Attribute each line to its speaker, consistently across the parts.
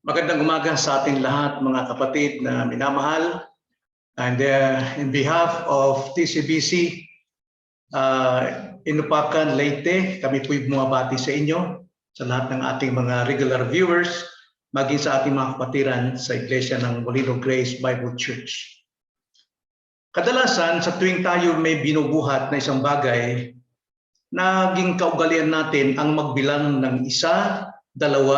Speaker 1: Magandang umaga sa ating lahat, mga kapatid na minamahal. And in behalf of TCBC, Inupakan, Leyte, kami po'y bumabati sa inyo, sa lahat ng ating mga regular viewers, maging sa ating mga kapatiran sa Iglesia ng Molino Grace Bible Church. Kadalasan, sa tuwing tayo may binubuhat na isang bagay, naging kaugalian natin ang magbilang ng 1, 2,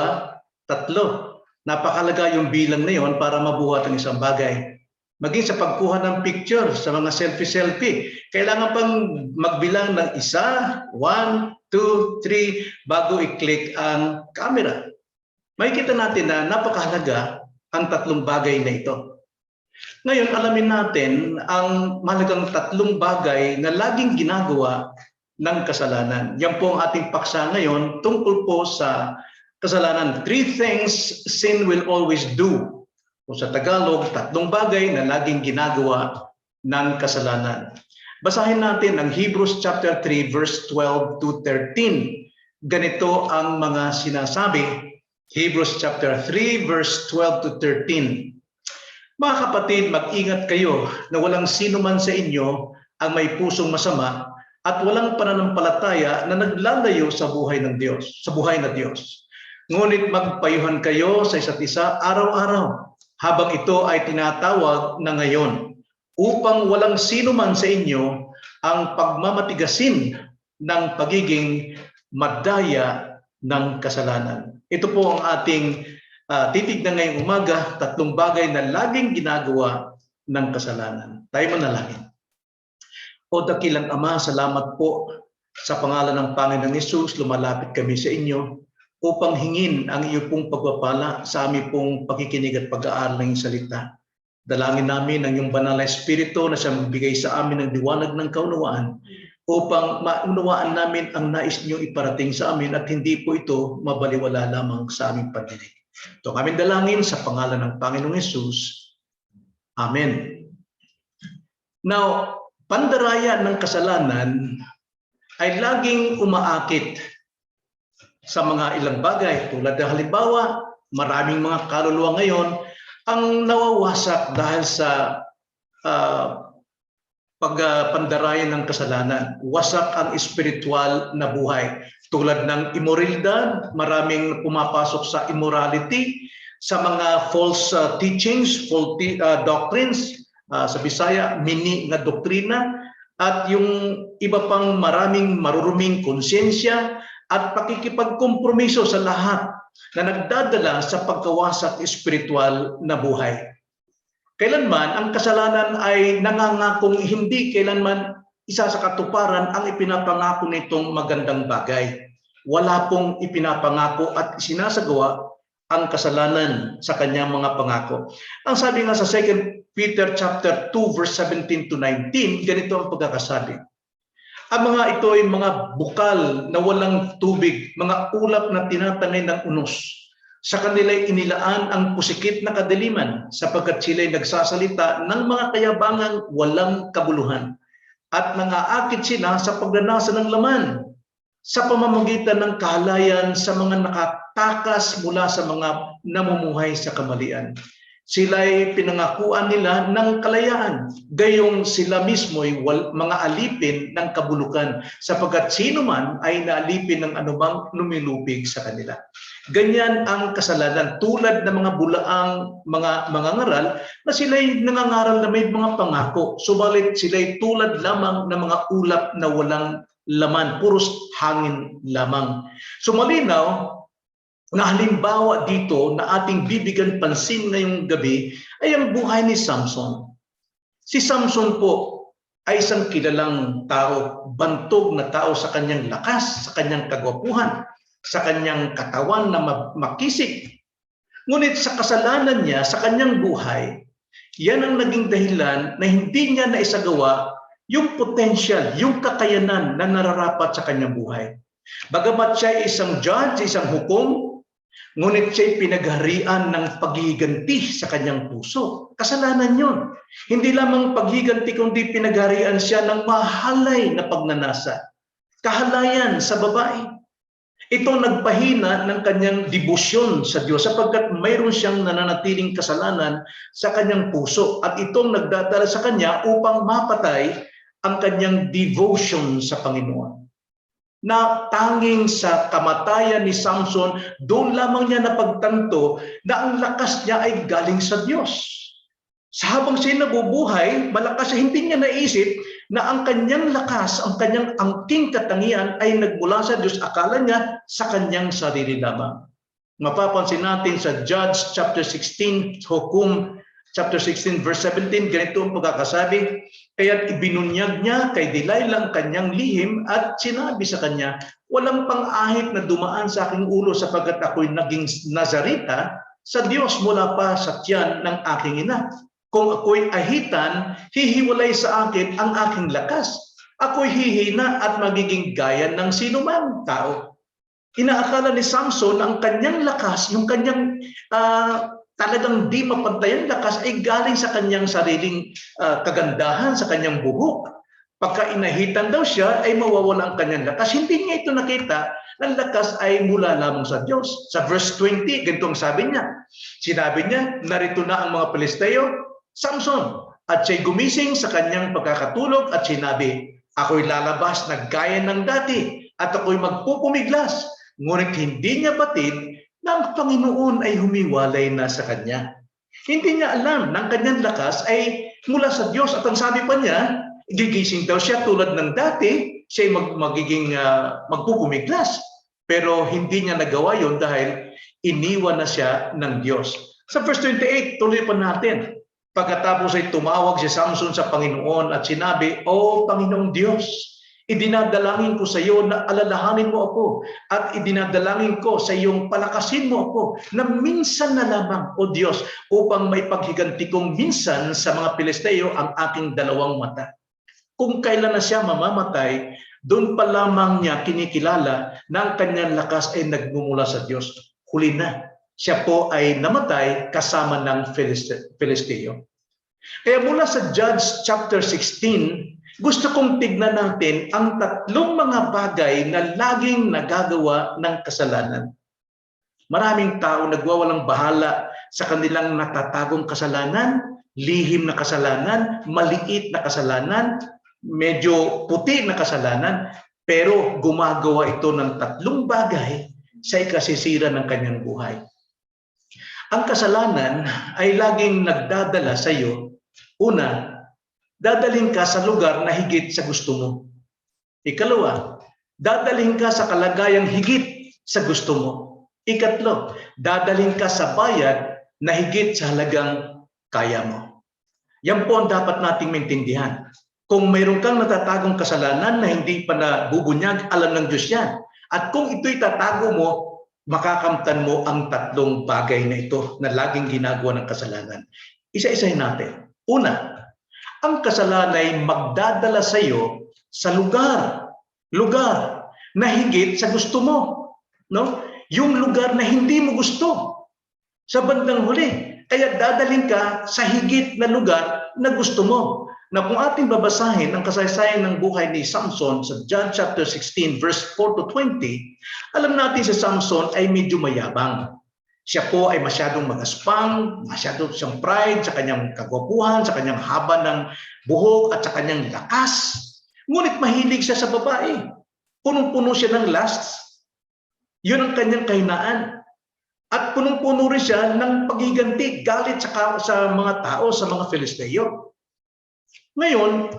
Speaker 1: 3. Napakalaga yung bilang na yon para mabuhat ang isang bagay. Maging sa pagkuha ng picture, sa mga selfie-selfie, kailangan pang magbilang ng 1, 2, 3 bago i-click ang camera. Makikita natin na napakahalaga ang 3 bagay na ito. Ngayon, alamin natin ang mahalagang 3 bagay na laging ginagawa ng kasalanan. Yan po ang ating paksa ngayon tungkol po sa kasalanan. 3 things sin will always do. O sa Tagalog, 3 bagay na laging ginagawa ng kasalanan. Basahin natin ang Hebrews chapter 3 verse 12 to 13. Ganito ang mga sinasabi. Hebrews chapter 3 verse 12 to 13. Mga kapatid, mag-ingat kayo na walang sino man sa inyo ang may pusong masama at walang pananampalataya na naglalayo sa buhay ng Diyos, sa buhay na Diyos. Ngunit magpayuhan kayo sa isa't isa araw-araw habang ito ay tinatawag na ngayon upang walang sino man sa inyo ang pagmamatigasin ng pagiging madaya ng kasalanan. Ito po ang ating titignan ngayong umaga, 3 bagay na laging ginagawa ng kasalanan. Tayo manalangin. O dakilang Ama, salamat po sa pangalan ng Panginoong Hesus, lumalapit kami sa inyo upang hingin ang iyo pong pagpapala sa aming pong pakikinig at pag-aaral ng iyong salita. Dalangin namin ang iyong banal na Espiritu na siyang magbigay sa amin ng liwanag ng kaunawaan upang maunawaan namin ang nais niyong iparating sa amin at hindi po ito mabaliwala lamang sa aming pagdinig. Ito kami dalangin sa pangalan ng Panginoong Hesus. Amen. Now, pandaraya ng kasalanan ay laging umaakit sa mga ilang bagay. Tulad ng halimbawa, maraming mga kaluluwa ngayon ang nawawasak dahil sa pagpandaraya ng kasalanan. Wasak ang espiritual na buhay. Tulad ng immoralidad, maraming pumapasok sa immorality, sa mga false teachings, faulty doctrines, sa Bisaya, mini nga doktrina, at yung iba pang maraming maruruming konsensya at pakikipagkompromiso sa lahat na nagdadala sa pagkawasak espiritual na buhay. Kailanman ang kasalanan ay nangangakong hindi kailanman isa sa katuparan ang ipinapangako nitong magandang bagay. Wala pong ipinapangako at isinasagawa ang kasalanan sa kanyang mga pangako. Ang sabi nga sa 2 Peter chapter 2 verse 17 to 19, ganito ang pagkakasabi. Ang mga ito ay mga bukal na walang tubig, mga ulap na tinatangay ng unos. Sa kanila'y inilaan ang pusikit na kadiliman sapagkat sila'y nagsasalita ng mga kayabangang walang kabuluhan. At nangaakit sila sa pagnanasa ng laman sa pamamagitan ng kahalayan sa mga nakatakas mula sa mga namumuhay sa kamalian. Sila'y pinangakuan nila ng kalayaan, gayong sila mismo'y mga alipin ng kabulukan, sapagkat sino man ay naalipin ng anumang lumilupig sa kanila. Ganyan ang kasalanan, tulad ng mga bulaang mga ngaral na sila'y nangangaral na may mga pangako, subalit sila'y tulad lamang ng mga ulap na walang laman, puros hangin lamang. So malinaw na halimbawa dito na ating bibigyan pansin ngayong gabi ay ang buhay ni Samson. Si Samson po ay isang kilalang tao, bantog na tao sa kanyang lakas, sa kanyang kagwapuhan, sa kanyang katawan na makisig. Ngunit sa kasalanan niya, sa kanyang buhay, yan ang naging dahilan na hindi niya naisagawa yung potential, yung kakayanan na nararapat sa kanyang buhay. Bagamat siya ay isang judge, isang hukom, ngunit siya'y pinagharian ng paghiganti sa kanyang puso. Kasalanan yun. Hindi lamang paghiganti, kundi pinagharian siya ng mahalay na pagnanasa. Kahalayan sa babae. Itong nagpahina ng kanyang debosyon sa Diyos sapagkat mayroon siyang nananatiling kasalanan sa kanyang puso at itong nagdadala sa kanya upang mapatay ang kanyang devotion sa Panginoon. Na tanging sa kamatayan ni Samson, doon lamang niya napagtanto na ang lakas niya ay galing sa Diyos. Sa habang siya nabubuhay, malakas siya, hindi niya naisip na ang kanyang lakas, ang kanyang angking katangian ay nagmula sa Diyos. Akala niya sa kanyang sarili lamang. Mapapansin natin sa Judge chapter 16, Hukom chapter 16 verse 17, ganito ang pagkakasabi, kaya't ibinunyag niya kay Delilah ang kanyang lihim at sinabi sa kanya, walang pang-ahit na dumaan sa aking ulo sapagkat ako'y naging Nazarita sa Diyos mula pa sa tiyan ng aking ina. Kung ako'y ahitan, hihiwalay sa akin ang aking lakas. Ako'y hihina at magiging gaya ng sinumang tao. Inaakala ni Samson na ang kanyang lakas, yung kanyang talagang di mapantayang lakas ay galing sa kanyang sariling kagandahan, sa kanyang buhok. Pagka inahitan daw siya, ay mawawala ang kanyang lakas. Hindi niya ito nakita, ang lakas ay mula lamang sa Diyos. Sa verse 20, ganito ang sabi niya. Sinabi niya, narito na ang mga Pilisteo, Samson, at siya'y gumising sa kanyang pagkakatulog at sinabi, ako'y lalabas na gaya ng dati at ako'y magpupumiglas. Ngunit hindi niya batid na ang Panginoon ay humiwalay na sa kanya. Hindi niya alam na ang kanyang lakas ay mula sa Diyos at ang sabi pa niya, gigising daw siya tulad ng dati, siya'y magpupumiglas. Pero hindi niya nagawa yon dahil iniwan na siya ng Diyos. Sa verse 28, tuloy pa natin. Pagkatapos ay tumawag si Samson sa Panginoon at sinabi, O Panginoong Diyos, idinadalangin ko sa iyo na alalahanin mo ako at idinadalangin ko sa iyong palakasin mo ako na minsan na lamang, O Diyos, upang may paghiganti kong minsan sa mga Pilisteo ang aking dalawang mata. Kung kailan na siya mamamatay, doon pa lamang niya kinikilala na ang kanyang lakas ay nagmumula sa Diyos. Huli na, siya po ay namatay kasama ng Filisteo. Kaya mula sa Judge chapter 16, gusto kong tignan natin ang tatlong mga bagay na laging nagagawa ng kasalanan. Maraming tao nagwawalang bahala sa kanilang natatagong kasalanan, lihim na kasalanan, maliit na kasalanan, medyo puti na kasalanan, pero gumagawa ito ng tatlong bagay sa ikasisira ng kanyang buhay. Ang kasalanan ay laging nagdadala sa iyo. Una, dadalhin ka sa lugar na higit sa gusto mo. Ikalawa, dadalhin ka sa kalagayang higit sa gusto mo. Ikatlo, dadalhin ka sa bayad na higit sa halagang kaya mo. Yan po ang dapat nating maintindihan. Kung mayroon kang natatagong kasalanan na hindi pa nabubunyag, alam ng Diyos yan. At kung ito'y tatago mo, makakamtan mo ang tatlong bagay na ito na laging ginagawa ng kasalanan. Isa-isahin natin. Una, ang kasalanan ay magdadala sa iyo sa lugar na higit sa gusto mo. No? Yung lugar na hindi mo gusto. Sa bandang huli, kaya dadalhin ka sa higit na lugar na gusto mo. Na kung ating babasahin ang kasaysayan ng buhay ni Samson sa John chapter 16 verse 4 to 20, alam natin si Samson ay medyo mayabang. Siya po ay masyadong magaspang, masyadong siyang pride sa kanyang kagwapuhan, sa kanyang haba ng buhok at sa kanyang lakas. Ngunit mahilig siya sa babae. Punong-puno siya ng lust. Yun ang kanyang kahinaan. At punong-puno rin siya ng paghiganti, galit sa mga tao, sa mga Filisteo. Ngayon,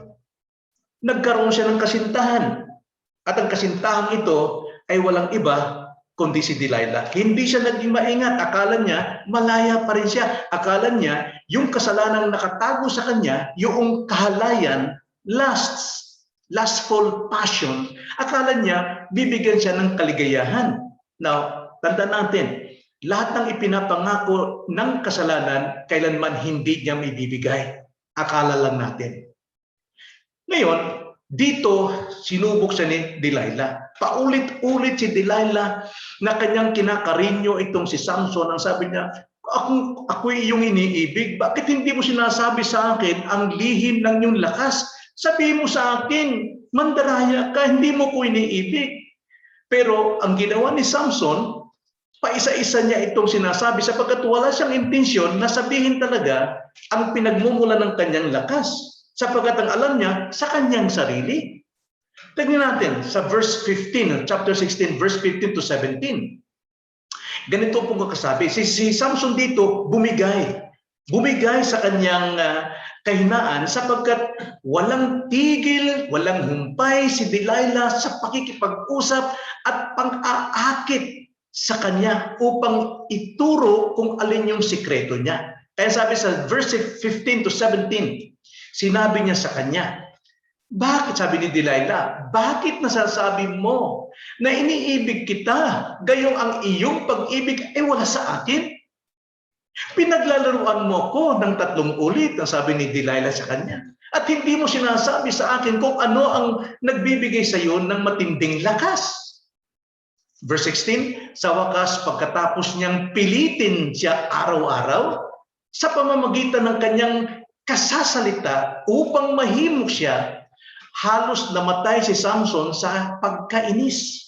Speaker 1: nagkaroon siya ng kasintahan. At ang kasintahang ito ay walang iba kundi si Delilah. Hindi siya naging maingat. Akala niya, malaya pa rin siya. Akala niya, yung kasalanang nakatago sa kanya, yung kahalayan, lustful passion, akala niya, bibigyan siya ng kaligayahan. Now, tandaan natin, lahat ng ipinapangako ng kasalanan, kailanman hindi niya may bibigay. Akala lang natin. Ngayon, dito sinubok siya ni Delilah. Paulit-ulit si Delilah na kanyang kinakarinyo itong si Samson. Ang sabi niya, ako'y iyong iniibig. Bakit hindi mo sinasabi sa akin ang lihim ng iyong lakas? Sabihin mo sa akin, mandaraya ka, hindi mo ko iniibig. Pero ang ginawa ni Samson, paisa-isa niya itong sinasabi sapagkat wala siyang intensyon na sabihin talaga ang pinagmumula ng kanyang lakas. Sapagkat ang alam niya sa kanyang sarili. Tingnan natin sa verse 15, chapter 16, verse 15 to 17. Ganito po kasabi, si Samson dito bumigay. Bumigay sa kanyang kahinaan sapagkat walang tigil, walang humpay si Delilah sa pakikipag-usap at pang-aakit sa kanya upang ituro kung alin yung sikreto niya. Kaya sabi sa verse 15 to 17, sinabi niya sa kanya, bakit, sabi ni Delilah, bakit nasasabi mo na iniibig kita, gayong ang iyong pag-ibig ay wala sa akin? Pinaglalaruan mo ko ng 3 ulit, ang sabi ni Delilah sa kanya. At hindi mo sinasabi sa akin kung ano ang nagbibigay sa iyo ng matinding lakas. Verse 16, sa wakas pagkatapos niyang pilitin siya araw-araw sa pamamagitan ng kanyang kasasalita upang mahimok siya, halos namatay si Samson sa pagkainis.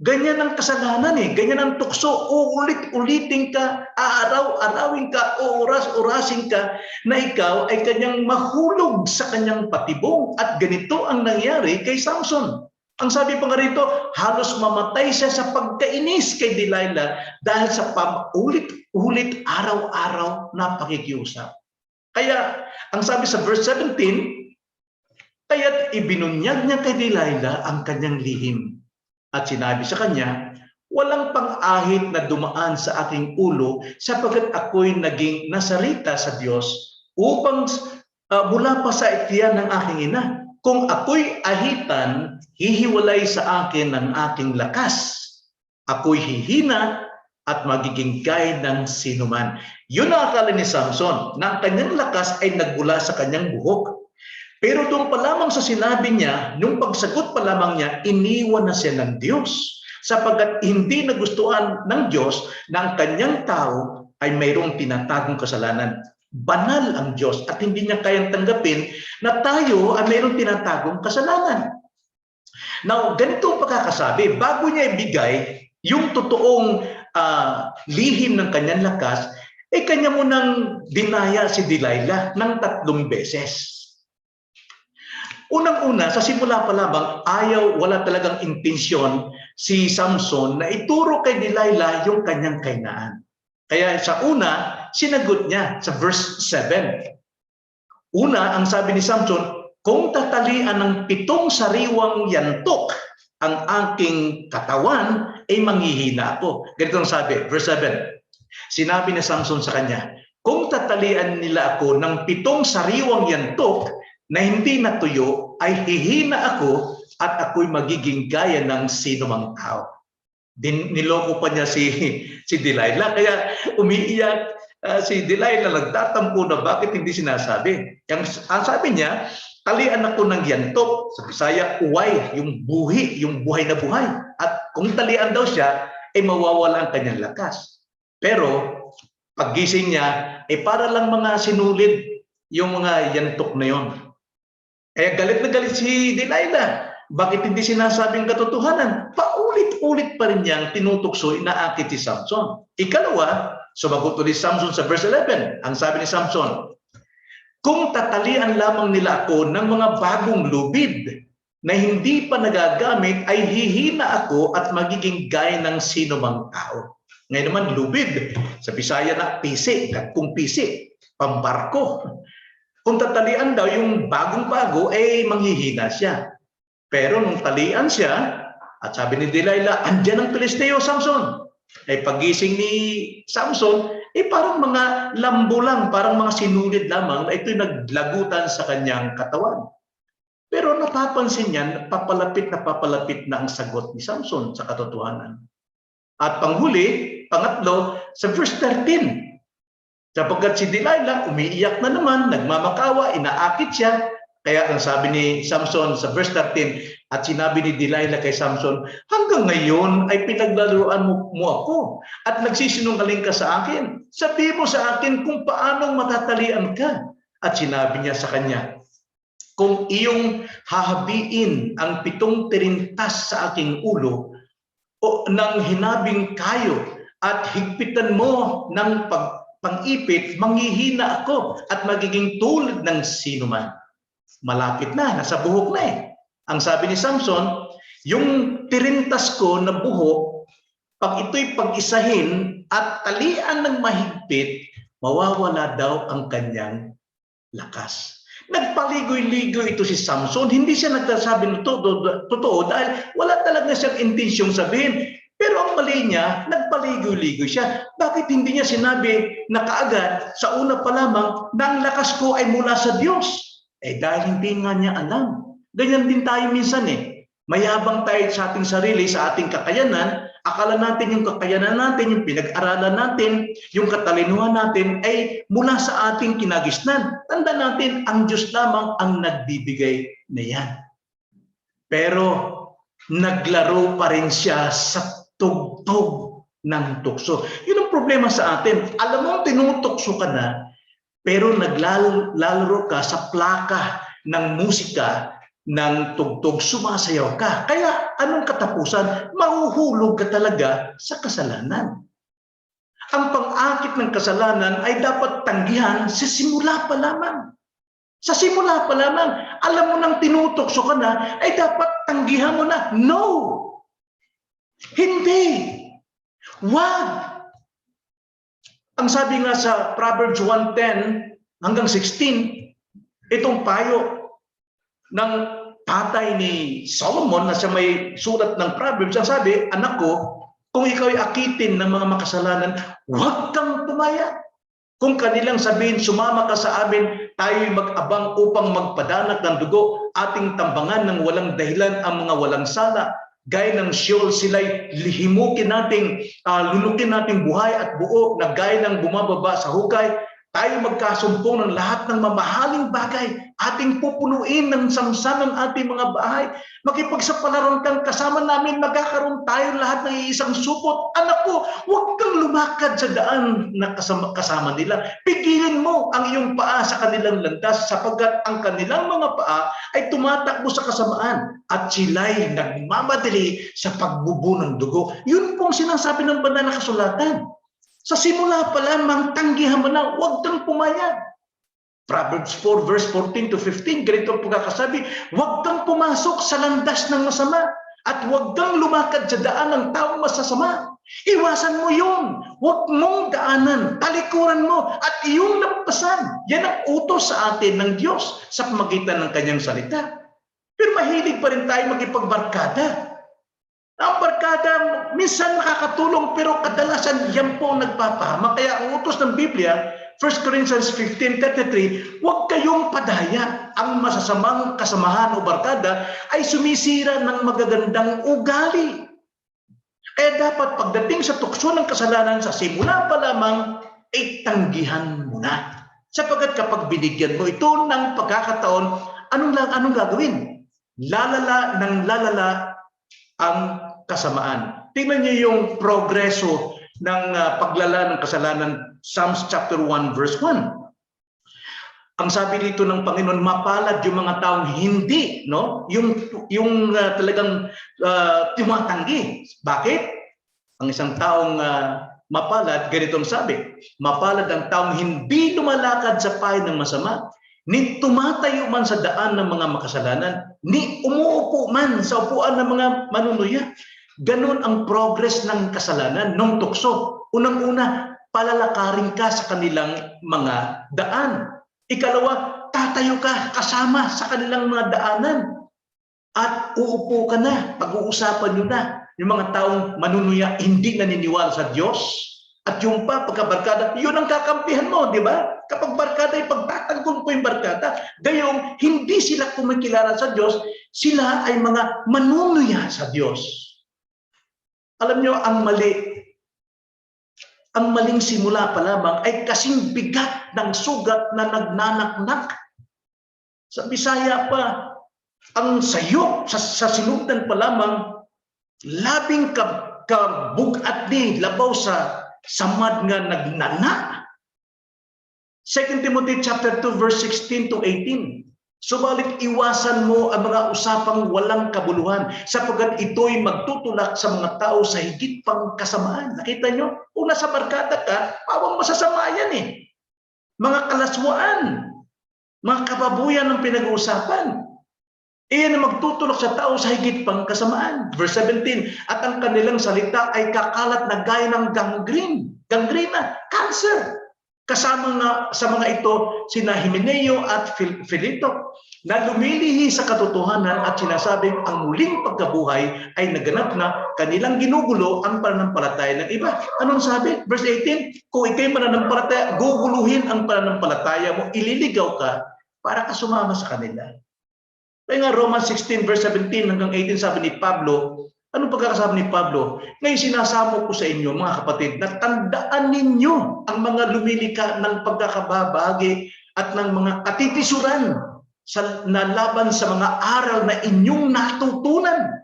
Speaker 1: Ganyan ang kasalanan ganyan ang tukso, uulit-ulitin ka, aaraw-arawin ka, oras-orasin ka, na ikaw ay kanyang mahulog sa kanyang patibong. At ganito ang nangyari kay Samson. Ang sabi pa nga rito, halos mamatay siya sa pagkainis kay Delilah dahil sa paulit-ulit araw-araw na pakikiusap. Kaya, ang sabi sa verse 17, kaya't ibinunyag niya kay Delilah ang kanyang lihim. At sinabi sa kanya, walang pang-ahit na dumaan sa aking ulo sapagkat ako'y naging nasarita sa Diyos upang mula pa sa itiyan ng aking ina. Kung ako'y ahitan, hihiwalay sa akin ng aking lakas. Ako'y hihina at magiging gaya ng sinuman. Yun ang akala ni Samson, na ang kanyang lakas ay nagmula sa kanyang buhok. Pero doon pa lamang sa sinabi niya, nung pagsagot pa lamang niya, iniwan na siya ng Diyos. Sapagkat hindi nagustuhan ng Diyos na ang kanyang tao ay mayroong tinatagong kasalanan. Banal ang Diyos at hindi niya kayang tanggapin na tayo ay mayroong tinatagong kasalanan. Now, ganito ang pagkakasabi, bago niya ibigay yung totoong lihim ng kanyang lakas, kanya munang dinaya si Delilah ng 3 beses. Unang-una, sa simula pa lamang, wala talagang intensyon si Samson na ituro kay Delilah yung kanyang kahinaan. Kaya sa una, sinagot niya sa verse 7. Una, ang sabi ni Samson, kung tatalian ng 7 sariwang yantok ang aking katawan, ay manghihina ako. Ganito ang sabi, verse 7. Sinabi ni Samson sa kanya, kung tatalian nila ako ng 7 sariwang yantok na hindi natuyo, ay hihina ako at ako'y magiging gaya ng sinumang tao. Niloko pa niya si Delilah, kaya umiiyak si Delilah, nagtatampo na bakit hindi sinasabi. Ang sabi niya, talian ako ng yantok, sa Bisaya, uway, yung buhay na buhay. At kung talian daw siya, ay mawawala ang kanyang lakas. Pero paggising niya, para lang mga sinulid yung mga yantok na yon. Kaya galit na galit si Delilah. Bakit hindi sinasabing katotohanan? Paulit-ulit pa rin niyang tinutukso, inaakit si Samson. Ikalawa, sumagot ulit Samson sa verse 11. Ang sabi ni Samson, kung tatalian lamang nila ako ng mga bagong lubid na hindi pa nagagamit, ay hihina ako at magiging gaya ng sinumang tao. Ngayon naman, lubid. Sa Bisaya na pisi, kung pisi, pambarko. Kung tatalian daw yung bagong-bago, manghihina siya. Pero nung talian siya, at sabi ni Delilah, andyan ang Pilisteo, Samson. Pagising ni Samson, parang mga lambo lang, parang mga sinulid lamang na ito'y naglagutan sa kanyang katawan. Pero napapansin niya, papalapit na ang sagot ni Samson sa katotohanan. At panghuli, pangatlo, sa verse 13, sapagkat si Delilah umiiyak na naman, nagmamakawa, inaakit siya. Kaya ang sabi ni Samson sa verse 13, at sinabi ni Delilah kay Samson, hanggang ngayon ay pinaglalaroan mo ako at nagsisinungaling ka sa akin. Sabi mo sa akin kung paano matatalian ka. At sinabi niya sa kanya, kung iyong hahabiin ang 7 tirintas sa aking ulo, o ng hinabing kayo at higpitan mo ng pang-ipit, manghihina ako at magiging tulad ng sino man. Malapit na, nasa buhok na eh. Ang sabi ni Samson, yung tirintas ko na buhok, pag ito'y pag-isahin at talian ng mahigpit, mawawala daw ang kanyang lakas. Nagpaligoy-ligoy ito si Samson. Hindi siya nagsasabi ng totoo dahil wala talaga siyang intensyong sabihin. Pero ang mali niya, nagpaligoy-ligoy siya. Bakit hindi niya sinabi na kaagad sa una pa lamang na ang lakas ko ay mula sa Diyos? Dahil hindi nga niya alam. Ganyan din tayo minsan eh. Mayabang tayo sa ating sarili, sa ating kakayanan. Akala natin yung kakayanan natin, yung pinag-aralan natin, yung katalinuhan natin ay mula sa ating kinagisnan. Tanda natin, ang Diyos lamang ang nagbibigay na yan. Pero naglaro pa rin siya sa tugtog ng tukso. Yun ang problema sa atin. Alam mo, tinutukso ka na, pero naglalaro ka sa plaka ng musika, ng tugtog, sumasayaw ka. Kaya anong katapusan? Mahuhulog ka talaga sa kasalanan. Ang pang-akit ng kasalanan ay dapat tanggihan sa simula pa lamang. Sa simula pa lamang, alam mo nang tinutokso ka na, ay dapat tanggihan mo na. No! Hindi! Wag! Ang sabi nga sa Proverbs 1:10 hanggang 16, itong payo ng tatay ni Solomon na siya may sulat ng Proverbs, ang sabi, anak ko, kung ikaw ay akitin ng mga makasalanan, huwag kang pumayag. Kung kanilang sabihin, sumama ka sa amin, tayo'y mag-abang upang magpadanak ng dugo, ating tambangan ng walang dahilan ang mga walang sala. Gaya ng Sheol, sila'y lihimukin nating, lulukin nating buhay at buo na gaya ng bumababa sa hukay. Tayo magkasumpong ng lahat ng mamahaling bagay, ating pupunuin ng samsam ng ating mga bahay. Makipagsapalaran kang kasama namin, magkakaroon tayo lahat ng iisang supot. Anak ko, huwag kang lumakad sa daan na kasama nila. Pigilin mo ang iyong paa sa kanilang landas sapagkat ang kanilang mga paa ay tumatakbo sa kasamaan at sila'y nagmamadali sa pagbubo ng dugo. Yun pong sinasabi ng banal na kasulatan. Sa simula pa lamang, tanggihan mo na, huwag kang pumayag. Proverbs 4 verse 14 to 15, ganito ang pagkakasabi, huwag kang pumasok sa landas ng masama at huwag kang lumakad sa daan ng taong masasama. Iwasan mo yun. Huwag mong daanan, talikuran mo at iyong lampasan. Yan ang utos sa atin ng Diyos sa pamagitan ng kanyang salita. Pero mahilig pa rin tayo magipagbarkada. Ang barkada, minsan nakakatulong pero kadalasan yan po nagpapahamak. Kaya ang utos ng Biblia, 1 Corinthians 15:33, huwag kayong padaya. Ang masasamang kasamahan o barkada ay sumisira ng magagandang ugali. Kaya dapat pagdating sa tukso ng kasalanan sa simula pa lamang, ay tanggihan mo na. Sapagkat kapag binigyan mo ito ng pagkakataon, anong gagawin? Lalala ng lalala ang kasamaan. Tingnan niyo yung progreso ng paglala ng kasalanan, Psalms chapter 1 verse 1. Ang sabi dito ng Panginoon, mapalad yung mga taong hindi, no? Yung talagang tumatanggi. Bakit? Ang isang taong mapalad, ganito ang sabi, mapalad ang taong hindi lumalakad sa payo ng masama, ni tumatayo man sa daan ng mga makasalanan, ni umuupo man sa upuan ng mga manunuya. Ganun ang progress ng kasalanan, ng tukso. Unang-una, palalakarin ka sa kanilang mga daan. Ikalawa, tatayo ka kasama sa kanilang mga daanan. At uupo ka na, pag-uusapan nyo na. Yung mga taong manunuya, hindi naniniwala sa Diyos. At yung pagkabarkada, yun ang kakampihan mo, di ba? Kapag barkada, ipagtatanggol ko yung barkada. Gayong, hindi sila kumikilala sa Diyos, sila ay mga manunuya sa Diyos. Alam nyo, ang maling simula pa lamang ay kasing bigat ng sugat na nagnanaknak. Sa Bisaya pa, ang sayok sa sinugdan pa lamang, labing kabugat ni labaw sa samad nga nagnana. 2 Timothy chapter 2 verse 16 to 18. Subalit iwasan mo ang mga usapang walang kabuluhan sapagkat ito'y magtutulak sa mga tao sa higit pang kasamaan. Nakita nyo? Kung nasa barkada ka, pawang masasama yan eh. Mga kalaswaan, mga kababuyan ang pinag-uusapan. Iyan ang magtutulak sa tao sa higit pang kasamaan. Verse 17, at ang kanilang salita ay kakalat na gaya ng gangrena, cancer. Kasama nga sa mga ito sina Himeneo at Filito na lumilihi sa katotohanan at sinasabing ang muling pagkabuhay ay naganap na kanilang ginugulo ang pananampalataya ng iba. Anong sabi? Verse 18, kung ikay mananampalataya, guguluhin ang pananampalataya mo, ililigaw ka para ka sumama sa kanila. Kaya nga Romans 16 verse 17 hanggang 18 sabi ni Pablo, anong pagkakasabi ni Pablo? Ngayon sinasamo ko sa inyo mga kapatid na tandaan ninyo ang mga lumilika ng pagkakababagi at ng mga katitisuran na laban sa mga aral na inyong natutunan.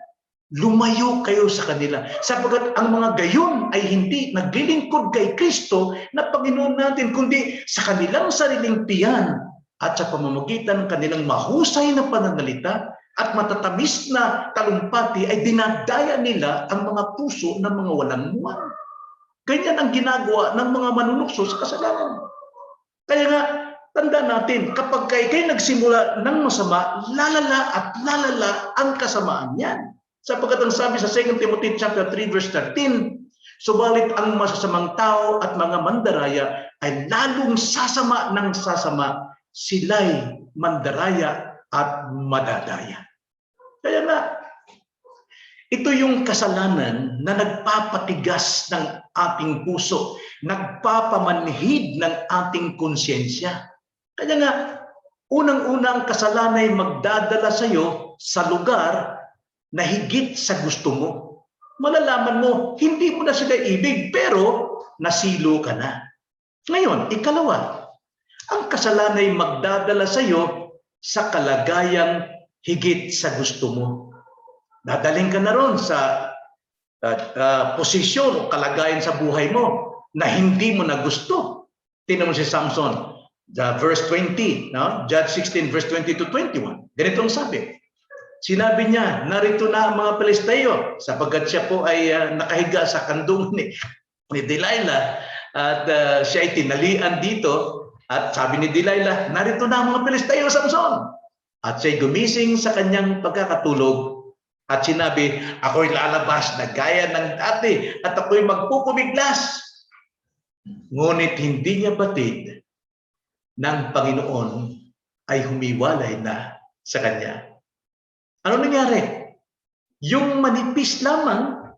Speaker 1: Lumayo kayo sa kanila sapagkat ang mga gayon ay hindi naglilingkod kay Kristo na Panginoon natin kundi sa kanilang sariling tiyan at sa pamamagitan ng kanilang mahusay na pananalita at matatamis na talumpati ay dinadaya nila ang mga puso ng mga walang muwang. Ganyan ang ginagawa ng mga manunukso sa kasalanan. Kaya nga, tanda natin, kapag kayo nagsimula ng masama, lalala at lalala ang kasamaan niyan. Sapagkat ang sabi sa 2 Timothy chapter 3 verse 13, subalit ang masasamang tao at mga mandaraya ay lalong sasama ng sasama, sila'y mandaraya at madadaya. Kaya nga, ito yung kasalanan na nagpapatigas ng ating puso, nagpapamanhid ng ating konsyensya. Kaya nga, unang-unang kasalanan ay magdadala sa iyo sa lugar na higit sa gusto mo. Malalaman mo, hindi mo na sila ibig, pero nasilo ka na. Ngayon, ikalawa, ang kasalanan ay magdadala sa iyo sa kalagayang higit sa gusto mo. Dadaling ka na ron sa posisyon o kalagayan sa buhay mo na hindi mo na gusto. Tingnan mo si Samson, verse 20, no? Judge 16, verse 20 to 21. Ganito ang sabi. Sinabi niya, narito na ang mga Pelisteo sapagkat siya po ay nakahiga sa kandong ni Delilah at siya ay tinalian dito. At sabi ni Delilah, narito na ang mga Pelisteo, Samson. At siya'y gumising sa kanyang pagkakatulog at sinabi, ako'y lalabas na gaya ng dati at ako'y magpupumiglas. Ngunit hindi niya batid ng Panginoon ay humiwalay na sa kanya. Ano nangyari? Yung manipis lamang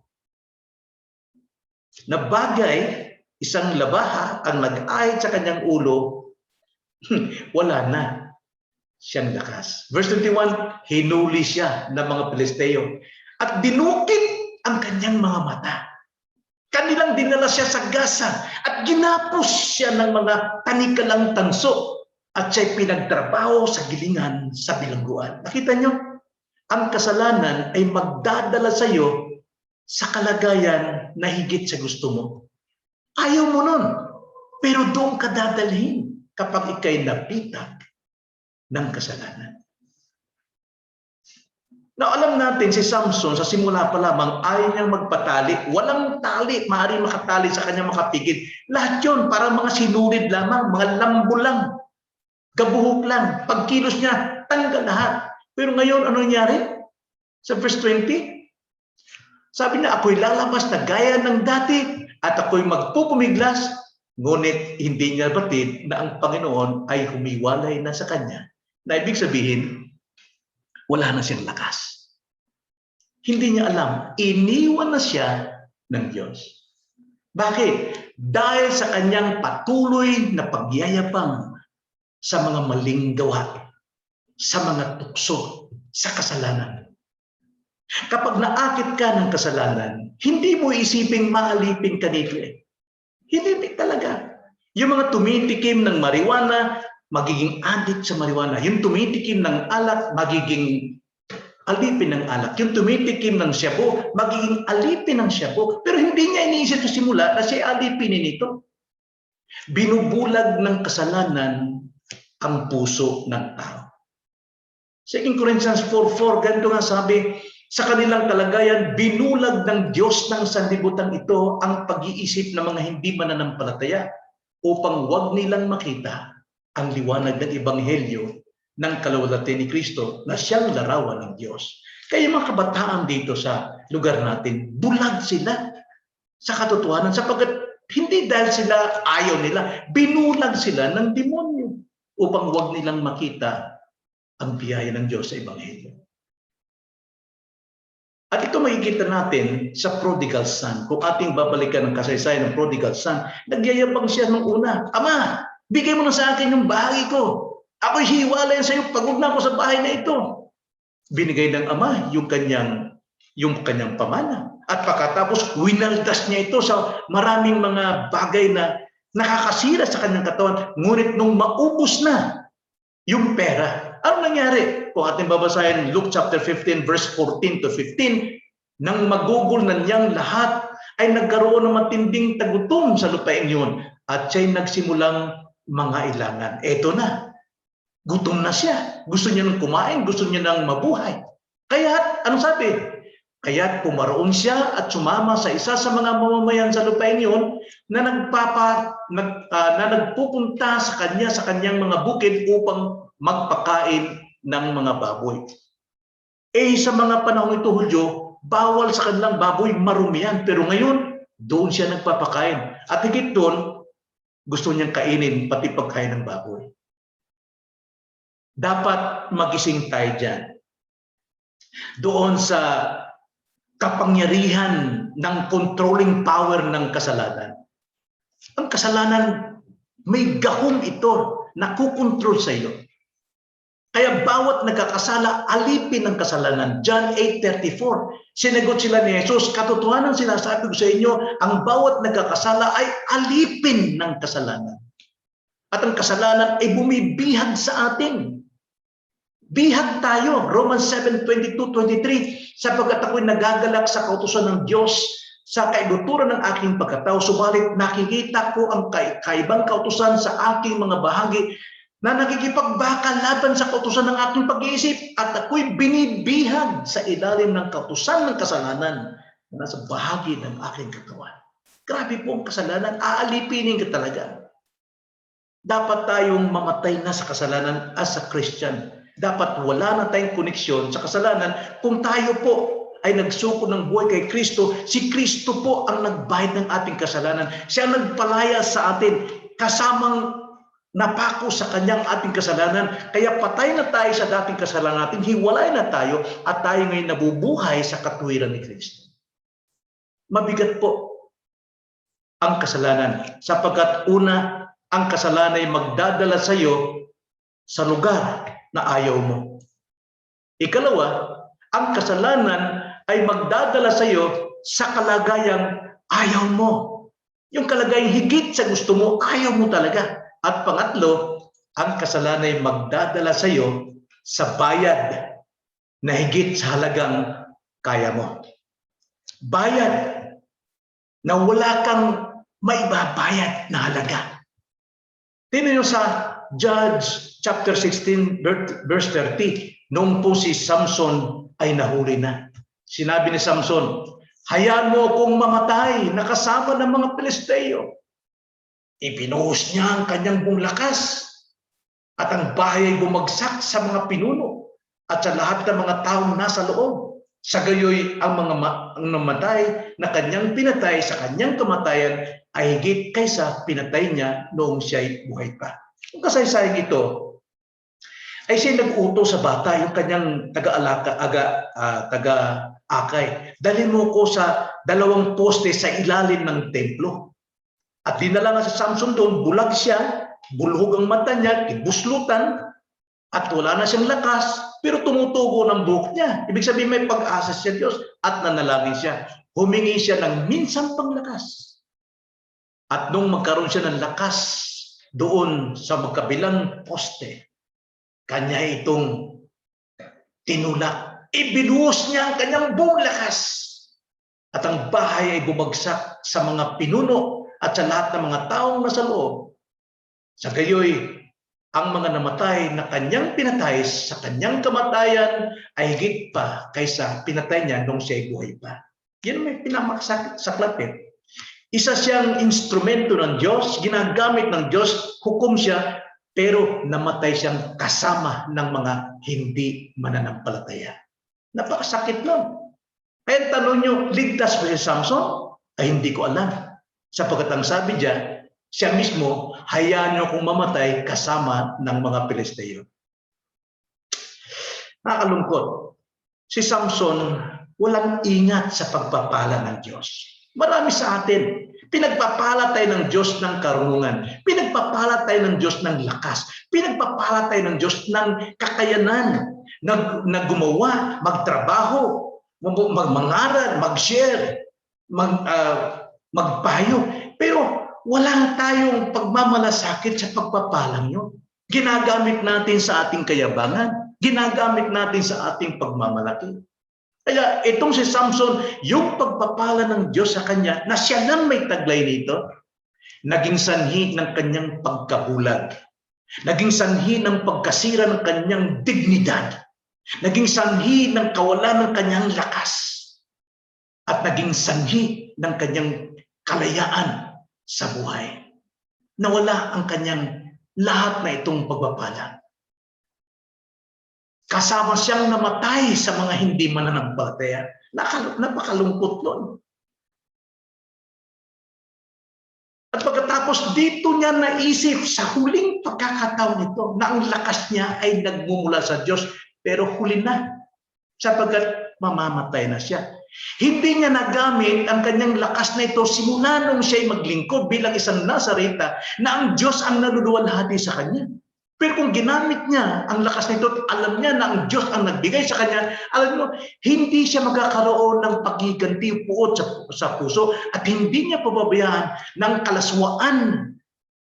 Speaker 1: na bagay, isang labaha ang nag-ahit sa kanyang ulo, wala na siyang lakas. Verse 21, hinuli siya ng mga Pelisteo at dinukit ang kanyang mga mata. Kanilang dinala siya sa gasa at ginapos siya ng mga tanikalang tanso at siya'y pinagtrabaho sa gilingan sa bilangguan. Nakita niyo? Ang kasalanan ay magdadala sa iyo sa kalagayan na higit sa gusto mo. Ayaw mo nun, pero doon ka dadalhin kapag ikay napitak ng kasalanan. Now, alam natin si Samson sa simula pa lamang ayaw niyang magpatali. Walang tali, maaari makatali sa kanya makapigil. Lahat yun, para mga sinulid lamang, mga lambo lang, gabuhok lang. Pagkilos niya, tanggal lahat. Pero ngayon, ano nangyari? Sa verse 20, sabi niya, ako'y lalabas na gaya ng dati at ako'y magpupumiglas, ngunit hindi niya batid na ang Panginoon ay humiwalay na sa kanya. Na ibig sabihin, wala na siyang lakas. Hindi niya alam, iniwan na siya ng Diyos. Bakit? Dahil sa kanyang patuloy na pagyayabang sa mga maling gawa, sa mga tukso, sa kasalanan. Kapag naakit ka ng kasalanan, hindi mo isiping maalipin ka nito eh. Hindi talaga. Yung mga tumitikim ng marijuana, magiging addict sa marijuana. Yung tumitikim ng alak, magiging alipin ng alak. Yung tumitikim ng shabu, magiging alipin ng shabu. Pero hindi niya iniisip sa simula na siya alipinin ito. Binubulag ng kasalanan ang puso ng tao. 2 Corinthians 4:4, ganito nga sabi, sa kanilang kalagayan, binulag ng Diyos ng sanlibutan ito ang pag-iisip ng mga hindi mananampalataya upang wag nilang makita ang liwanag ng Ebanghelyo ng kalawalhatian ni Kristo na siyang larawan ng Diyos. Kaya mga kabataan dito sa lugar natin, bulag sila sa katotohanan sapagkat hindi dahil sila ayaw nila, binulag sila ng demonyo upang wag nilang makita ang biyaya ng Diyos sa Ebanghelyo. At ito makikita natin sa prodigal son. Kung ating babalikan ang kasaysayan ng prodigal son, nagyayabang siya nung una, Ama, bigay mo na sa akin yung bahagi ko. Ako'y hiwalay sa iyo, pagod na ako sa bahay na ito. Binigay ng ama yung kanyang pamana. At pagkatapos, winaldas niya ito sa maraming mga bagay na nakakasira sa kanyang katawan. Ngunit nung maubos na yung pera, ano nangyari? Kung ating babasahin Luke chapter 15 verse 14 to 15, nang magugol na niyang lahat, ay nagkaroon ng matinding tagutom sa lupain yun. At siya'y nagsimulang mangailangan. Eto na, gutom na siya. Gusto niya nang kumain, gusto niya nang mabuhay. Kaya, ano sabi? Kaya pumaroon siya at sumama sa isa sa mga mamamayan sa lupain yun na nagpupunta sa kanyang mga bukid upang magpakain ng mga baboy. Sa mga panahon ito, Hulyo, bawal sa kanilang baboy, marumihan. Pero ngayon, doon siya nagpapakain. At higit doon, gusto niyang kainin pati pagkain ng baboy. Dapat magising tayo dyan. Doon sa kapangyarihan ng controlling power ng kasalanan. Ang kasalanan, may gahong ito na kukontrol sa iyo. Kaya bawat nagkakasala, alipin ng kasalanan. John 8:34. Sinagot sila ni Jesus, katotohanan sinasabi ko sa inyo, ang bawat nagkakasala ay alipin ng kasalanan. At ang kasalanan ay bumibihag sa atin. Bihag tayo. Romans 7:22-23. Sapagkat ako'y nagagalak sa kautusan ng Diyos sa kaiguturan ng aking pagkatao, subalit nakikita ko ang kaibang kautusan sa aking mga bahagi na nakikipagbakal laban sa kautusan ng aking pag-iisip at ako'y binibihag sa ilalim ng kautusan ng kasalanan na nasa bahagi ng aking katawan. Grabe po ang kasalanan, aalipinin ka talaga. Dapat tayong mamatay na sa kasalanan as a Christian. Dapat wala na tayong koneksyon sa kasalanan kung tayo po ay nagsuko ng buhay kay Kristo. Si Kristo po ang nagbayad ng ating kasalanan. Siya ang nagpalaya sa atin kasamang napako sa kanyang ating kasalanan. Kaya patay na tayo sa dating kasalanan natin, hiwalay na tayo at tayo ngayon nabubuhay sa katuwiran ni Kristo. Mabigat po ang kasalanan sapagkat una, ang kasalanan ay magdadala sa iyo sa lugar na ayaw mo. Ikalawa, ang kasalanan ay magdadala sa iyo sa kalagayang ayaw mo. Yung kalagayang higit sa gusto mo, ayaw mo talaga. At pangatlo, ang kasalanan ay magdadala sa iyo sa bayad na higit sa halagang kaya mo. Bayad na wala kang maibabayad na halaga. Tingnan niyo sa Judge chapter 16 verse 30. Noong po si Samson ay nahuli na. Sinabi ni Samson, hayaan mo akong mamatay na kasama ng mga Pilisteo. Ibinuhos niya ang kanyang buong lakas at ang bahay ay bumagsak sa mga pinuno at sa lahat ng mga taong nasa loob. Sa gayoy ang mga namatay na kanyang pinatay sa kanyang kamatayan ay higit kaysa pinatay niya noong siya'y buhay pa. Ang kasaysayang ito ay siya nag-utos sa bata, yung kanyang taga-akay. Dalhin mo ko sa 2 poste sa ilalim ng templo. At dinala nga sa Samson doon, bulag siya, bulhog ang mata niya, kibuslutan, at wala na siyang lakas, pero tumutubo ng buhok niya. Ibig sabihin may pag-asa siya Diyos at nanalangin siya. Humingi siya ng minsang panglakas. At nung magkaroon siya ng lakas doon sa magkabilang poste, kanya itong tinulak. Ibinuhos niya ang kanyang buong lakas. At ang bahay ay bumagsak sa mga pinuno at sa lahat ng mga taong nasa loob. Sa gayoy, ang mga namatay na kanyang pinatay sa kanyang kamatayan ay higit pa kaysa pinatay niya nung siya'y buhay pa. Yan may pinamasaklap eh. Isa siyang instrumento ng Diyos, ginagamit ng Diyos, hukom siya, pero namatay siyang kasama ng mga hindi mananampalataya. Napakasakit nun. Kaya tanong nyo, ligtas ba si Samson? Ay hindi ko alam. Sapagkat ang sabi diyan, siya mismo, hayaan nyo kung mamatay kasama ng mga Pilisteo. Nakakalungkot. Si Samson, walang ingat sa pagpapala ng Diyos. Marami sa atin, pinagpapala tayo ng Diyos ng karunungan. Pinagpapala tayo ng Diyos ng lakas. Pinagpapala tayo ng Diyos ng kakayanan na gumawa, magtrabaho, mangaral, mag-share, magpayo. Pero wala tayong pagmamalasakit sa pagpapalang yun. Ginagamit natin sa ating kayabangan. Ginagamit natin sa ating pagmamalaki. Kaya itong si Samson, yung pagpapala ng Diyos sa kanya, na siya lang may taglay nito, naging sanhi ng kanyang pagkabulag. Naging sanhi ng pagkasira ng kanyang dignidad. Naging sanhi ng kawalan ng kanyang lakas. At naging sanhi ng kanyang kalayaan sa buhay. Nawala ang kanyang lahat na itong pagpapala. Kasama siyang namatay sa mga hindi mananampalataya. Napakalungkot nun. At pagkatapos dito niya naisip sa huling pagkakataon nito na ang lakas niya ay nagmumula sa Diyos, pero huli na sapagkat mamamatay na siya. Hindi niya nagamit ang kanyang lakas na ito simula nung siya'y maglingkod bilang isang Nazareta na ang Diyos ang naluluwalhati sa kanya. Pero kung ginamit niya ang lakas nito at alam niya na ang Diyos ang nagbigay sa kanya, alam niyo, hindi siya magkakaroon ng paghiganti puot sa puso at hindi niya pababayaan ng kalaswaan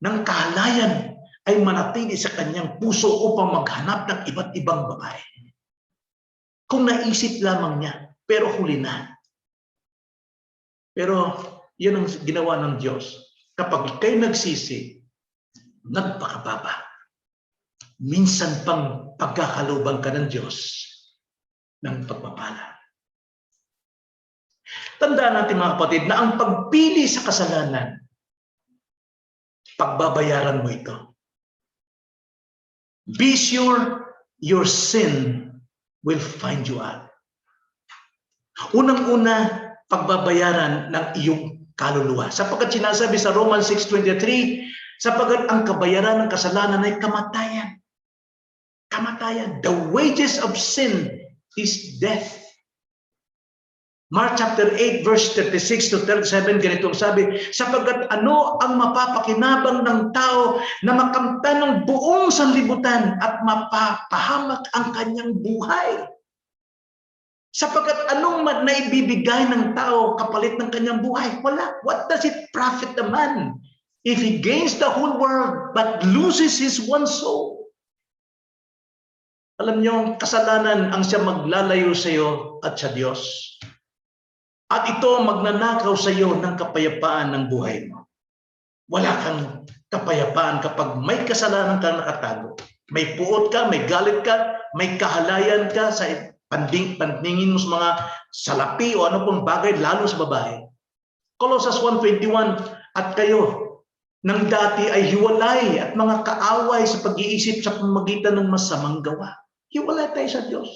Speaker 1: ng kahalayan ay manatili sa kanyang puso upang maghanap ng iba't ibang babae. Kung naisip lamang niya, pero huli na. Pero yun ang ginawa ng Diyos. Kapag kayo nagsisi, nagpakababa. Minsan pang pagkakalubang ka ng Diyos ng pagpapala. Tandaan natin mga kapatid na ang pagpili sa kasalanan, pagbabayaran mo ito. Be sure your sin will find you out. Unang-una, pagbabayaran ng iyong kaluluwa. Sapagkat sinasabi sa Romans 6:23, sapagkat ang kabayaran ng kasalanan ay kamatayan. Kamatayan. The wages of sin is death. Mark chapter 8 verse 36 to 37, ganito ang sabi, sapagkat ano ang mapapakinabang ng tao na makamtan ng buong sanlibutan at mapapahamak ang kanyang buhay? Sapagkat anong naibibigay ng tao kapalit ng kanyang buhay? Wala. What does it profit the man if he gains the whole world but loses his one soul? Alam niyo, kasalanan ang siya maglalayo sa iyo at sa Diyos. At ito magnanakaw sa iyo ng kapayapaan ng buhay mo. Wala kang kapayapaan kapag may kasalanan kang nakatago. May puot ka, may galit ka, may kahalayan ka sa pandingin mo sa mga salapi o ano pong bagay, lalo sa babae. Colossus 1:21, at kayo nang dati ay hiwalay at mga kaaway sa pag-iisip sa pamamagitan ng masamang gawa. Hiwalay tayo sa Diyos.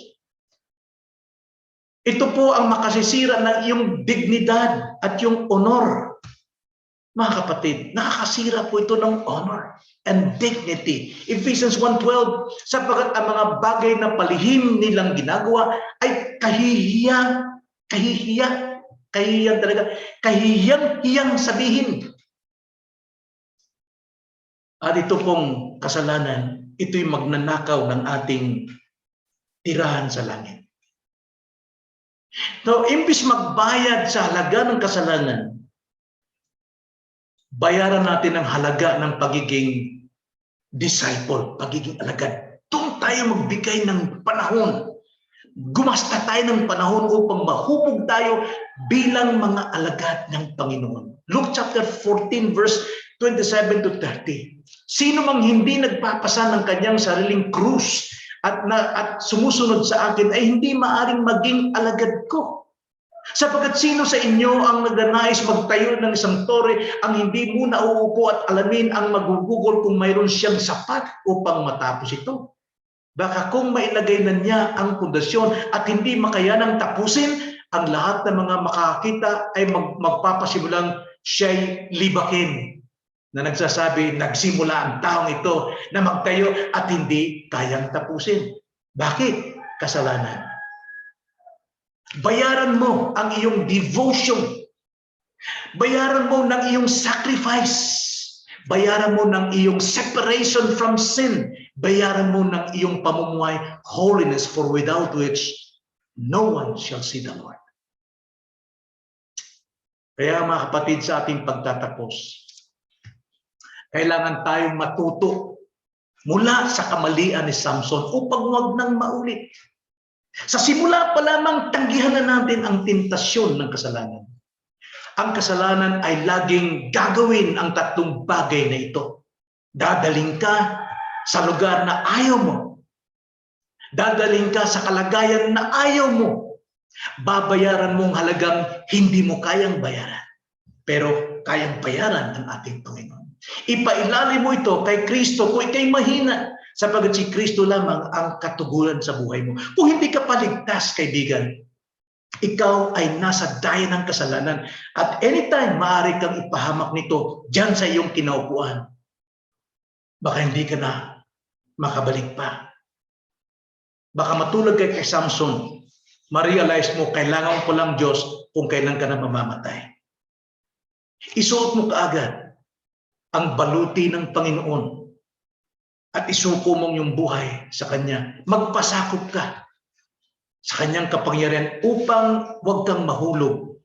Speaker 1: Ito po ang makasisira ng iyong dignidad at yung honor. Mga kapatid, nakakasira po ito ng honor and dignity. Ephesians 1:12, sapagkat ang mga bagay na palihim nilang ginagawa ay kahihiyang sabihin. At ito pong kasalanan, ito'y magnanakaw ng ating tirahan sa langit. So, imbis magbayad sa halaga ng kasalanan, bayaran natin ang halaga ng pagiging disciple, pagiging alagad. Doon tayo magbigay ng panahon. Gumasta tayo ng panahon upang mahubog tayo bilang mga alagad ng Panginoon. Luke chapter 14 verse 27 to 30. Sino mang hindi nagpapasa ng kanyang sariling krus at sumusunod sa akin ay hindi maaring maging alagad ko. Sapagkat sino sa inyo ang nagnanais magtayo ng isang tore ang hindi muna uupo at alamin ang magugugol kung mayroon siyang sapat upang matapos ito? Baka kung mailagay na niya ang pundasyon at hindi makayanang tapusin, ang lahat ng mga makakita ay magpapasimulang siya'y libakin. Na nagsasabi, nagsimula ang taong ito na magtayo at hindi kayang tapusin. Bakit? Kasalanan. Bayaran mo ang iyong devotion. Bayaran mo ng iyong sacrifice. Bayaran mo ng iyong separation from sin. Bayaran mo ng iyong pamumuhay, holiness, for without which no one shall see the Lord. Kaya mga kapatid, sa ating pagtatapos, kailangan tayong matuto mula sa kamalian ni Samson upang huwag nang maulit. Sa simula pa lamang, tanggihan na natin ang tentasyon ng kasalanan. Ang kasalanan ay laging gagawin ang tatlong bagay na ito. Dadaling ka sa lugar na ayaw mo. Dadaling ka sa kalagayan na ayaw mo. Babayaran mong halagang hindi mo kayang bayaran. Pero kayang bayaran ng ating Panginoon. Ipailalim mo ito kay Kristo kung ikay mahina. Sapagkat si Kristo lamang ang katuguran sa buhay mo. Kung hindi ka paligtas, kaibigan, ikaw ay nasa daya ng kasalanan. At anytime, maaari kang ipahamak nito dyan sa iyong kinaupuan. Baka hindi ka na makabalik pa. Baka matulad kay Samson, ma-realize mo, kailangan ko lang Diyos kung kailan ka na mamamatay. Isuot mo kaagad ang baluti ng Panginoon at isuko mong yung buhay sa Kanya. Magpasakop ka sa Kanyang kapangyarihan upang huwag kang mahulog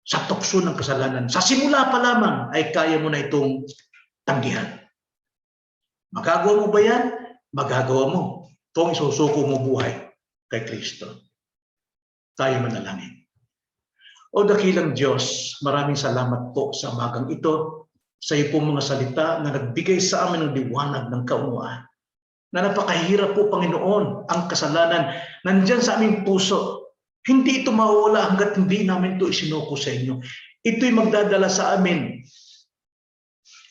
Speaker 1: sa tukso ng kasalanan. Sa simula pa lamang ay kaya mo na itong tanggihan. Magagawa mo ba yan? Magagawa mo kung isusuko mo buhay kay Kristo. Tayo manalangin. O dakilang Diyos, maraming salamat po sa umagang ito, sa iyo po mga salita na nagbigay sa amin ng liwanag ng kaunawaan. Na napakahirap po, Panginoon, ang kasalanan nandyan sa aming puso. Hindi ito mawawala hanggat hindi namin ito isinuko sa inyo. Ito'y magdadala sa amin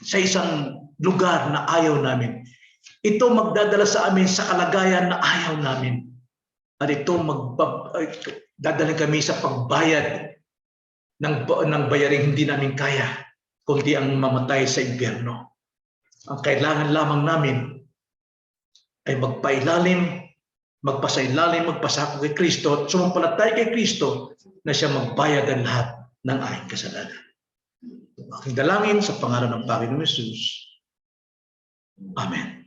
Speaker 1: sa isang lugar na ayaw namin. Ito magdadala sa amin sa kalagayan na ayaw namin. At ito dadala kami sa pagbayad ng bayaring hindi namin kaya, kundi ang mamatay sa impyerno. Ang kailangan lamang namin ay magpasako kay Kristo at sumampalataya kay Kristo na siya magbayad ang lahat ng aking kasalanan. Aking dalangin sa pangalan ng Panginoon Hesus. Amen.